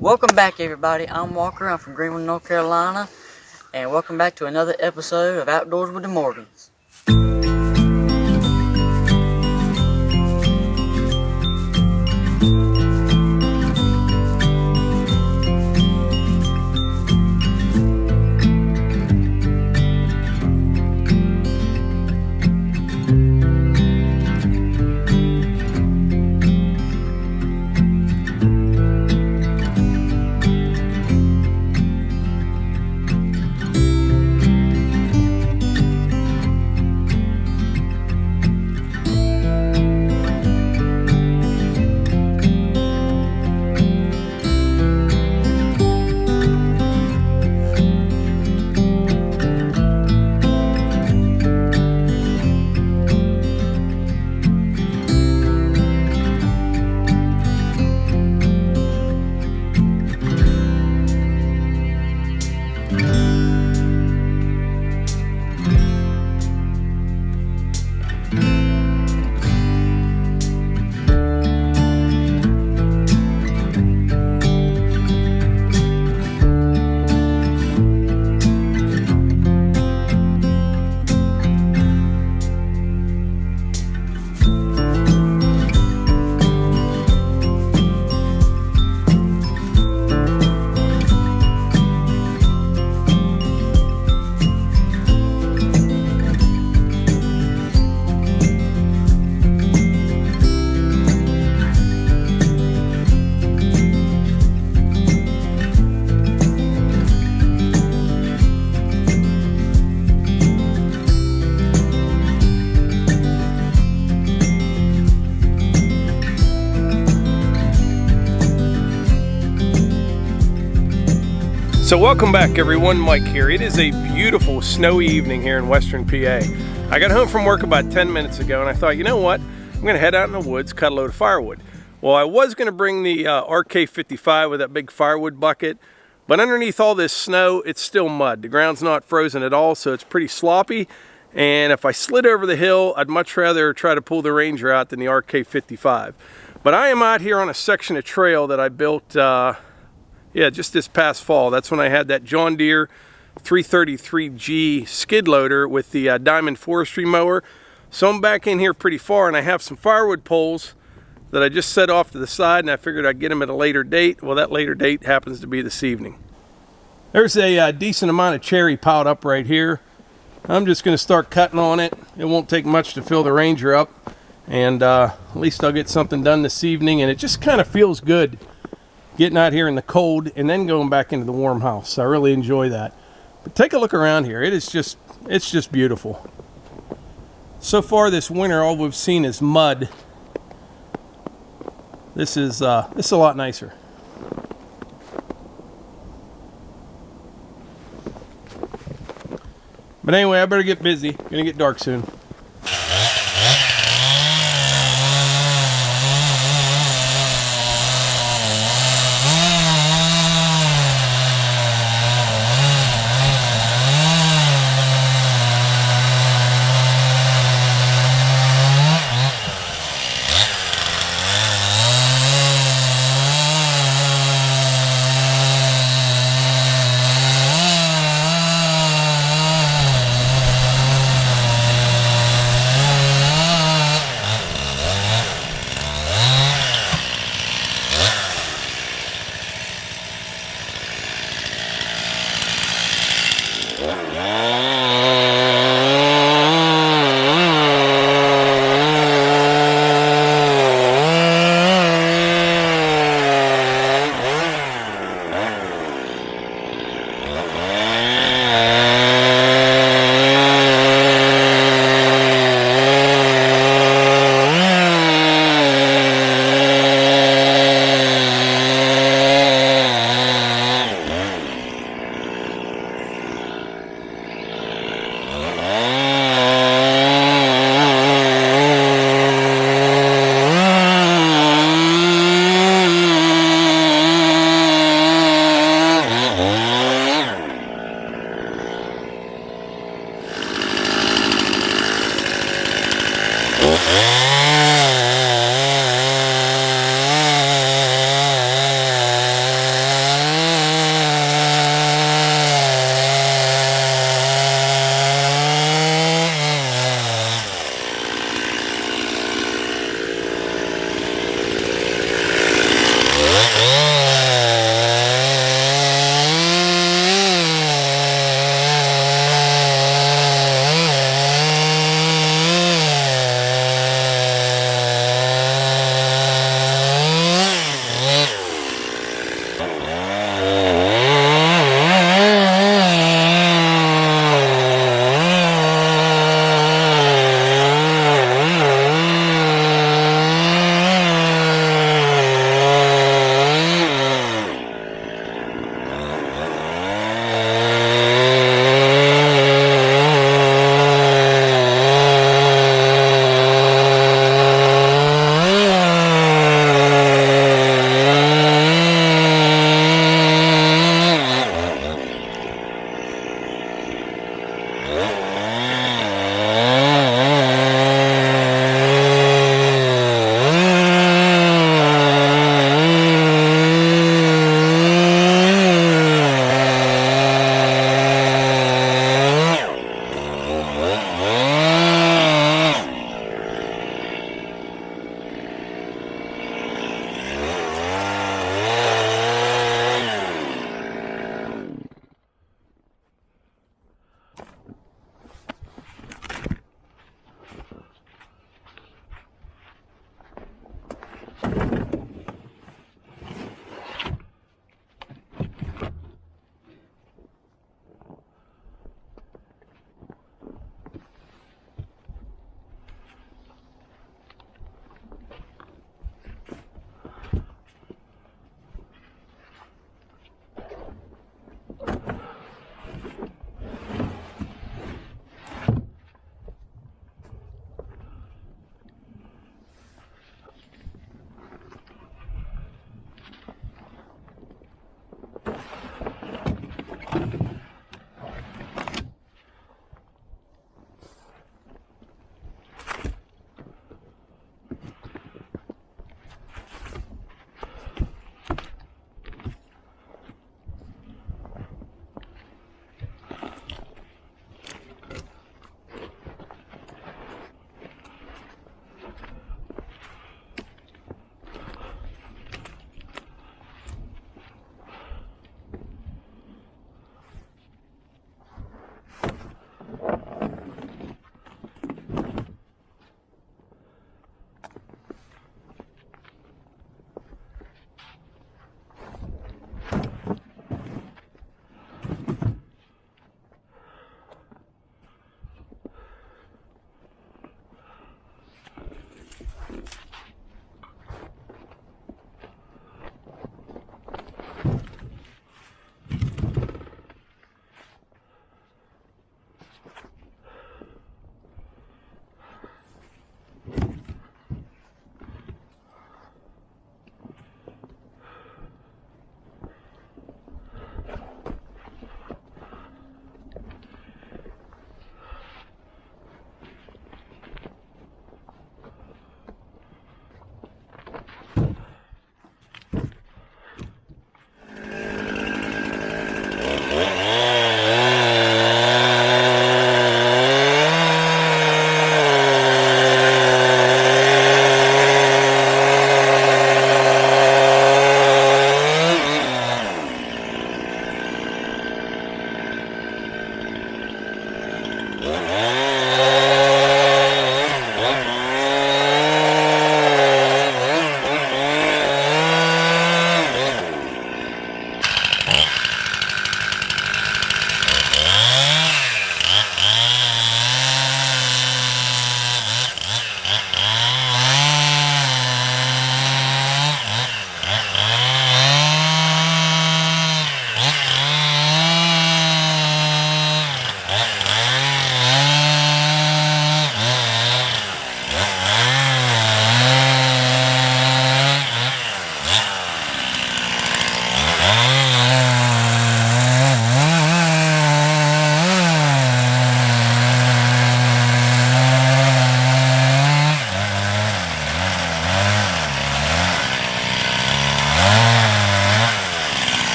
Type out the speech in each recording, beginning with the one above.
Welcome back, everybody. I'm Walker. I'm from Greenwood, North Carolina, and welcome back to another episode of Outdoors with the Morgans. So welcome back everyone, Mike here. It is a beautiful snowy evening here in Western PA. I got home from work about 10 minutes ago and I thought, you know what? I'm gonna head out in the woods, cut a load of firewood. Well, I was gonna bring the RK55 with that big firewood bucket, but underneath all this snow, it's still mud. The ground's not frozen at all, so it's pretty sloppy. And if I slid over the hill, I'd much rather try to pull the Ranger out than the RK55. But I am out here on a section of trail that I built just this past fall. That's when I had that John Deere 333G skid loader with the Diamond forestry mower. So I'm back in here pretty far and I have some firewood poles that I just set off to the side, and I figured I'd get them at a later date. Well, that later date happens to be this evening. There's a decent amount of cherry piled up right here. I'm just going to start cutting on it. It won't take much to fill the Ranger up, and at least I'll get something done this evening. And it just kind of feels good getting out here in the cold and then going back into the warm house. I really enjoy that. But take a look around here. It's just beautiful. So far this winter, all we've seen is mud. This is a lot nicer. But anyway, I better get busy. Gonna get dark soon.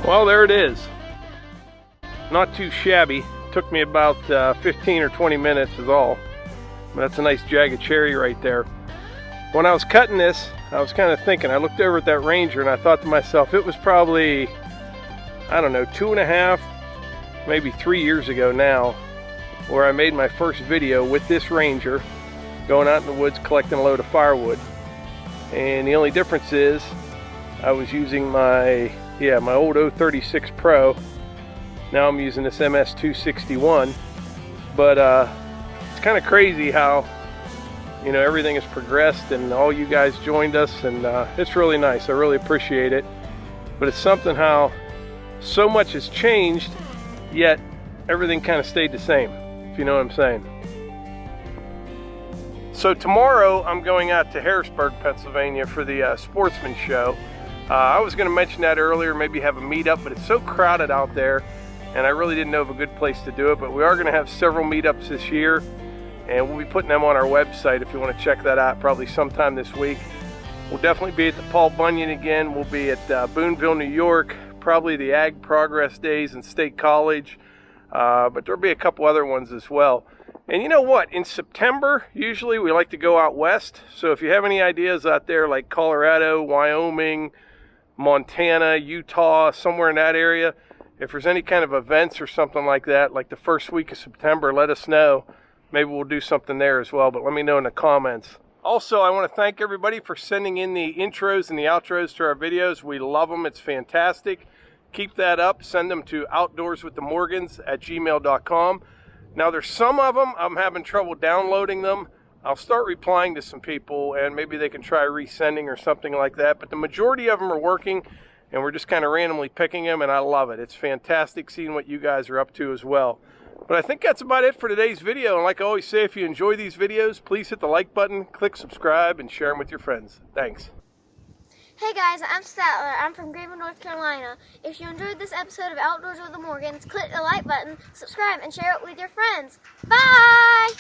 Well, there it is. Not too shabby. Took me about 15 or 20 minutes is all. But that's a nice jagged cherry right there. When I was cutting this, I was kind of thinking, I looked over at that Ranger and I thought to myself, it was probably, I don't know, 2.5, maybe 3 years ago now, where I made my first video with this Ranger, going out in the woods collecting a load of firewood. And the only difference is, I was using my old 036 Pro. Now I'm using this MS 261. But it's kind of crazy how, you know, everything has progressed and all you guys joined us, and it's really nice. I really appreciate it. But it's something how so much has changed, yet everything kind of stayed the same, if you know what I'm saying. So tomorrow I'm going out to Harrisburg, Pennsylvania for the Sportsman Show. I was going to mention that earlier, maybe have a meetup, but it's so crowded out there and I really didn't know of a good place to do it. But we are going to have several meetups this year, and we'll be putting them on our website if you want to check that out probably sometime this week. We'll definitely be at the Paul Bunyan again. We'll be at Boonville, New York, probably the Ag Progress Days in State College, but there'll be a couple other ones as well. And you know what? In September, usually we like to go out west. So if you have any ideas out there like Colorado, Wyoming, Montana, Utah, somewhere in that area, if there's any kind of events or something like that, like the first week of September, let us know. Maybe we'll do something there as well, but let me know in the comments. Also, I want to thank everybody for sending in the intros and the outros to our videos. We love them. It's fantastic. Keep that up. Send them to outdoorswiththemorgans@gmail.com. Now, there's some of them I'm having trouble downloading them. I'll start replying to some people, and maybe they can try resending or something like that. But the majority of them are working, and we're just kind of randomly picking them, and I love it. It's fantastic seeing what you guys are up to as well. But I think that's about it for today's video. And like I always say, if you enjoy these videos, please hit the like button, click subscribe, and share them with your friends. Thanks. Hey guys, I'm Statler. I'm from Grapple, North Carolina. If you enjoyed this episode of Outdoors with the Morgans, click the like button, subscribe, and share it with your friends. Bye!